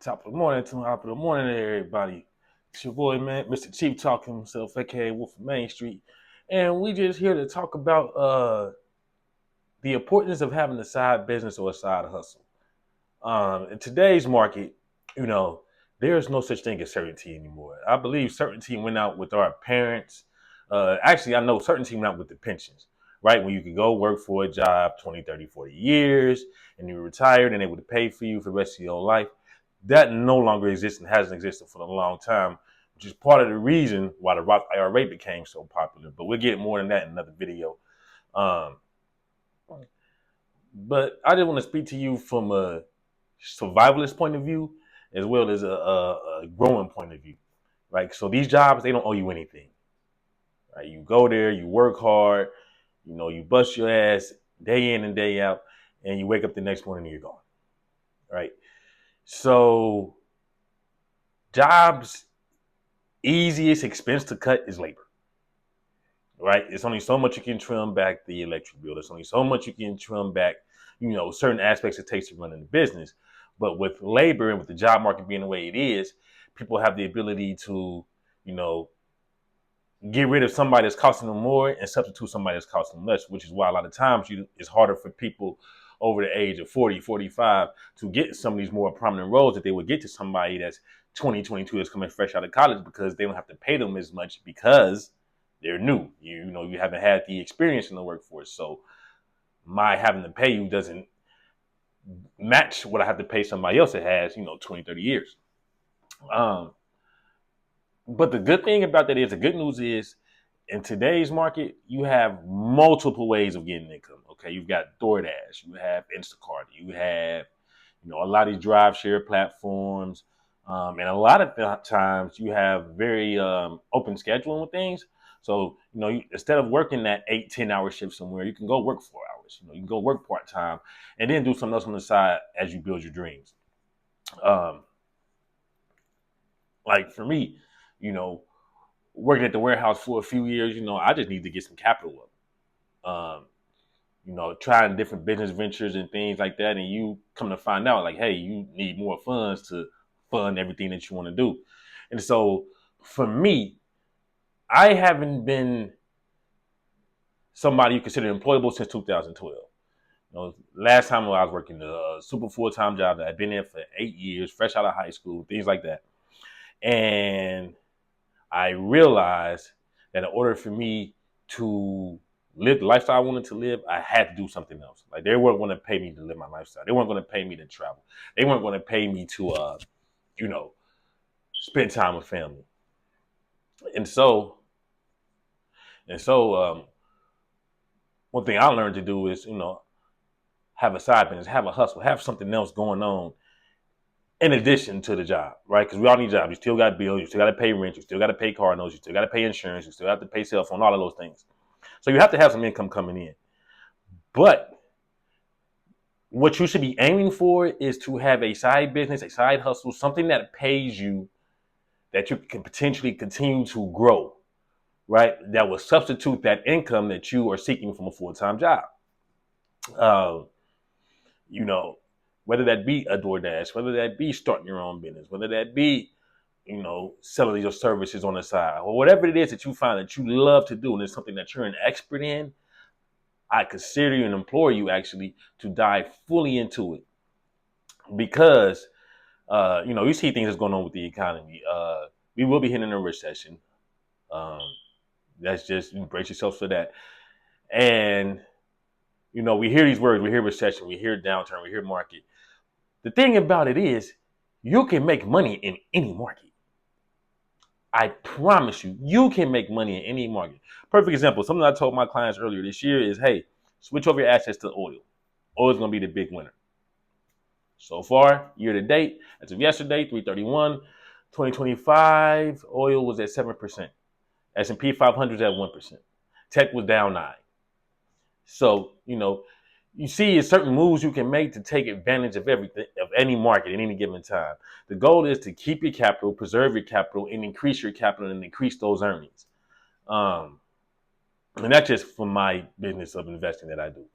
Top of the morning to top of the morning to everybody. It's your boy, man, Mr. Chief talking himself, aka Wolf of Main Street. And we just here to talk about the importance of having a side business or a side hustle. In today's market, you know, there is no such thing as certainty anymore. I believe certainty went out with our parents. Actually, I know certainty went out with the pensions, right? When you could go work for a job 20, 30, 40 years and you were retired and they would pay for you for the rest of your life. That no longer exists and hasn't existed for a long time, which is part of the reason why the Roth IRA became so popular. But we'll get more than that in another video. Um, but I just want to speak to you from a survivalist point of view as well as a growing point of view, right? So these jobs, they don't owe you anything, right? You go there, you work hard, you bust your ass day in and day out, and you wake up the next morning and you're gone, right? So jobs, easiest expense to cut is labor, right? It's only so much you can trim back the electric bill. There's only so much you can trim back, certain aspects it takes to run the business. But with labor and with the job market being the way it is, people have the ability to, you know, get rid of somebody that's costing them more and substitute somebody that's costing them less, which is why a lot of times it's harder for people over the age of 40, 45 to get some of these more prominent roles that they would get to somebody that's 20, 22 that's coming fresh out of college because they don't have to pay them as much because they're new. You haven't had the experience in the workforce. So my having to pay you doesn't match what I have to pay somebody else that has, 20, 30 years. But the good thing about that is the good news is in today's market, you have multiple ways of getting income. Okay. You've got DoorDash, you have Instacart, you have, a lot of these drive share platforms. And a lot of times you have very open scheduling with things. So, instead of working that 8, 10 hour shift somewhere, you can go work 4 hours. You can go work part time and then do something else on the side as you build your dreams. Like for me, you know, working at the warehouse for a few years, I just need to get some capital up. Trying different business ventures and things like that. And you come to find out like, hey, you need more funds to fund everything that you want to do. And so for me, I haven't been somebody you consider employable since 2012. Last time I was working a super full-time job that I'd been there for 8 years, fresh out of high school, things like that. And I realized that in order for me to live the lifestyle I wanted to live, I had to do something else. Like they weren't going to pay me to live my lifestyle. They weren't going to pay me to travel. They weren't going to pay me to, spend time with family. And so, and so, one thing I learned to do is, have a side business, have a hustle, have something else going on in addition to the job, right? Because we all need jobs. You still got bills, you still got to pay rent, you still got to pay car notes, you still got to pay insurance, you still have to pay cell phone, all of those things. So you have to have some income coming in. But what you should be aiming for is to have a side business, a side hustle, something that pays you that you can potentially continue to grow, right? That will substitute that income that you are seeking from a full-time job. Uh, you know, whether that be a DoorDash, whether that be starting your own business, whether that be, selling your services on the side, or whatever it is that you find that you love to do and it's something that you're an expert in, I consider you and implore you actually to dive fully into it because, you see things that's going on with the economy. We will be hitting a recession. Um, that's just brace yourself for that. And, we hear these words, we hear recession, we hear downturn, we hear market. The thing about it is you can make money in any market. I promise you, you can make money in any market. Perfect example. Something I told my clients earlier this year is, hey, switch over your assets to oil. Oil is going to be the big winner. So far, year to date, as of yesterday, 3/31, 2025, oil was at 7%. S&P 500 is at 1%. Tech was down 9%. So, you see certain moves you can make to take advantage of everything, of any market at any given time. The goal is to keep your capital, preserve your capital, and increase your capital and increase those earnings. And that's just for my business of investing that I do.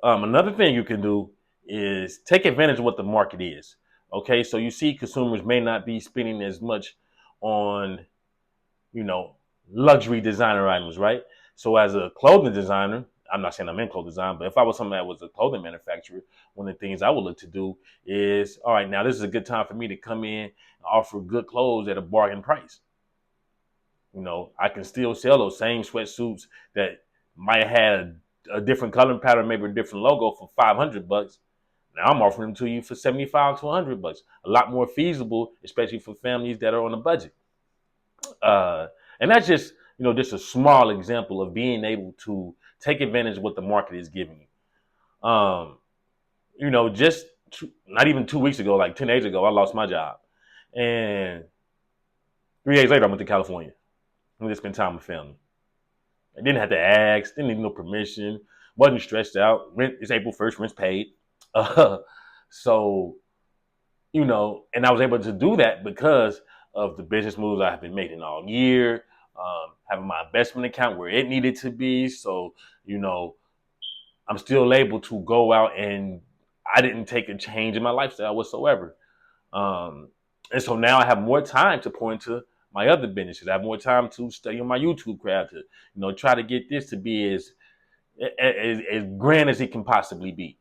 Another thing you can do is take advantage of what the market is. Okay, so you see consumers may not be spending as much on, you know, luxury designer items, right? So as a clothing designer, I'm not saying I'm in clothing design, but if I was someone that was a clothing manufacturer, one of the things I would look to do is, all right, now this is a good time for me to come in and offer good clothes at a bargain price. You know, I can still sell those same sweatsuits that might have had a different color pattern, maybe a different logo for $500. Now I'm offering them to you for 75 to $100. A lot more feasible, especially for families that are on a budget. Uh, and that's just, just a small example of being able to take advantage of what the market is giving you. Just not even 2 weeks ago, like 10 days ago, I lost my job. And 3 days later, I went to California. I just spend time with family. I didn't have to ask, didn't need no permission, wasn't stressed out. Rent is April 1st, rent's paid. Uh, so, and I was able to do that because of the business moves I have been making all year, having my investment account where it needed to be. So, you know, I'm still able to go out and I didn't take a change in my lifestyle whatsoever. And so now I have more time to pour into my other businesses. I have more time to study on my YouTube craft to, try to get this to be as grand as it can possibly be.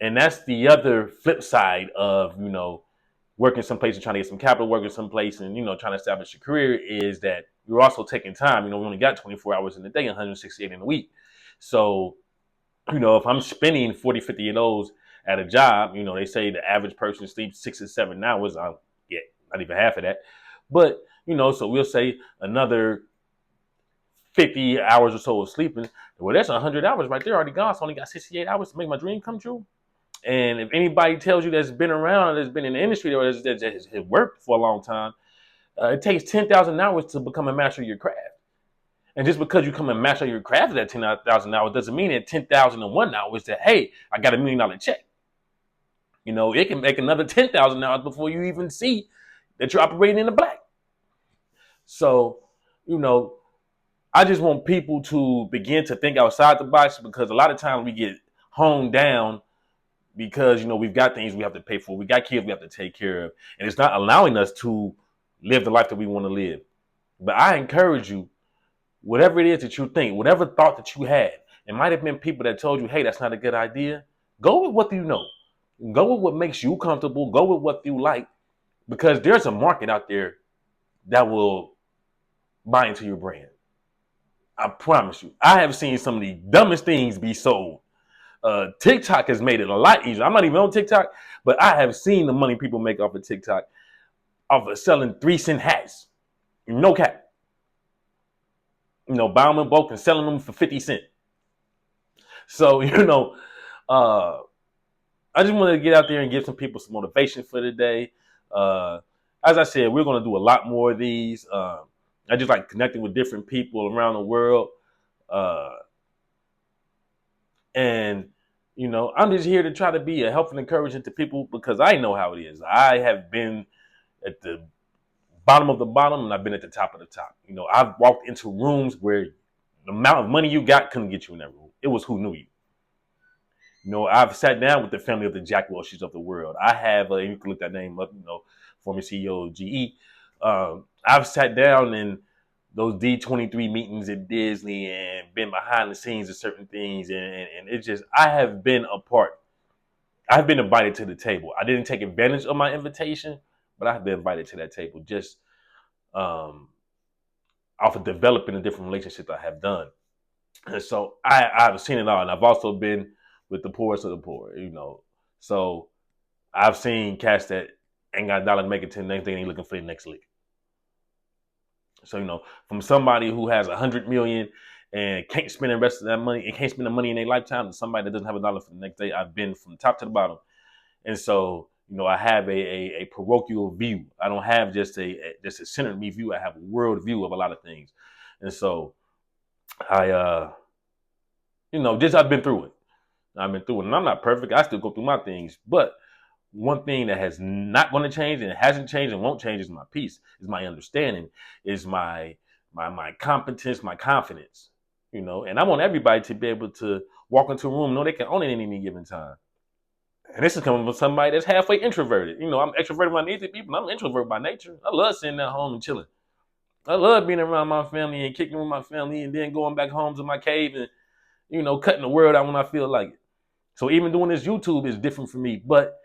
And that's the other flip side of, working someplace and trying to get some capital, working someplace and, trying to establish a career is that you're also taking time. We only got 24 hours in the day, 168 in a week. So, if I'm spending 40, 50 of those at a job, they say the average person sleeps 6 or 7 hours. Yeah, not even half of that. But, so we'll say another 50 hours or so of sleeping. Well, that's 100 hours right there already gone. So I only got 68 hours to make my dream come true. And if anybody tells you that's been around, that's been in the industry, or that has worked for a long time, it takes 10,000 hours to become a master of your craft. And just because you come and master your craft at 10,000 hours doesn't mean that 10,001 hours that, hey, I got $1 million check. It can make another 10,000 hours before you even see that you're operating in the black. So, I just want people to begin to think outside the box because a lot of times we get honed down because we've got things we have to pay for, we got kids we have to take care of, and it's not allowing us to live the life that we want to live. But I encourage you, whatever it is that you think, whatever thought that you had, it might have been people that told you, hey, that's not a good idea. Go with what you know. Go with what makes you comfortable. Go with what you like, because there's a market out there that will buy into your brand. I promise you. I have seen some of the dumbest things be sold. TikTok has made it a lot easier. I'm not even on TikTok, but I have seen the money people make off of TikTok off of selling 3-cent hats. No cap. Buying them in bulk and selling them for 50 cents. So, I just wanted to get out there and give some people some motivation for the day. As I said, we're going to do a lot more of these. I just like connecting with different people around the world. And, I'm just here to try to be a help and encouragement to people because I know how it is. I have been at the bottom of the bottom and I've been at the top of the top. I've walked into rooms where the amount of money you got couldn't get you in that room. It was who knew you. I've sat down with the family of the Jack Welch's of the world. I have, you can look that name up, former CEO of GE. I've sat down in those D23 meetings at Disney and been behind the scenes of certain things. And it's just, I have been a part. I've been invited to the table. I didn't take advantage of my invitation, but I've been invited to that table just off of developing the different relationships I have done. And so I've seen it all. And I've also been with the poorest of the poor, So I've seen cats that ain't got a dollar to make it to the next day and ain't looking for the next lick. So, from somebody who has 100 million and can't spend the rest of that money and can't spend the money in their lifetime to somebody that doesn't have a dollar for the next day, I've been from the top to the bottom. And so, I have a parochial view. I don't have just a centered me view. I have a world view of a lot of things. And so I, I've been through it. And I'm not perfect. I still go through my things. But one thing that has not going to change and it hasn't changed and won't change is my peace, is my understanding, is my competence, my confidence, And I want everybody to be able to walk into a room, know they can own it at any given time. And this is coming from somebody that's halfway introverted. You know, I'm extroverted when I need to be, but I'm introverted by nature. I love sitting at home and chilling. I love being around my family and kicking with my family and then going back home to my cave and, you know, cutting the world out when I feel like it. So even doing this YouTube is different for me. But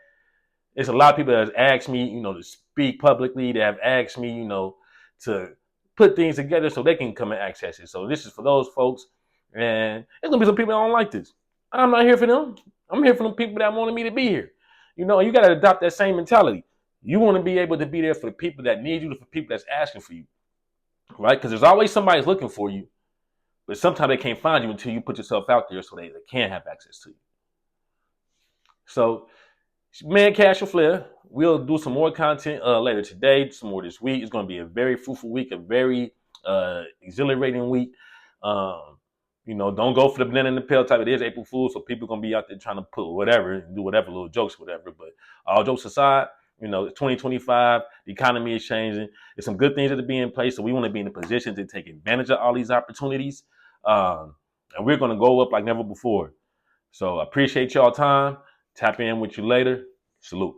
it's a lot of people that have asked me, you know, to speak publicly, that have asked me, you know, to put things together so they can come and access it. So this is for those folks. And there's gonna be some people that don't like this. I'm not here for them. I'm here for the people that wanted me to be here. You know, you gotta adopt that same mentality. You want to be able to be there for the people that need you, for people that's asking for you, right? Because there's always somebody's looking for you, but sometimes they can't find you until you put yourself out there so they can have access to you. So, man, Casual Flair, we'll do some more content later today, some more this week. It's going to be a very fruitful week, a very exhilarating week. Um, you know, don't go for the banana in the pill type. It is April Fool's, so people are going to be out there trying to put whatever, do whatever, little jokes, whatever. But all jokes aside, you know, it's 2025. The economy is changing. There's some good things that are being in place, so we want to be in a position to take advantage of all these opportunities. And we're going to go up like never before. So I appreciate y'all time. Tap in with you later. Salute.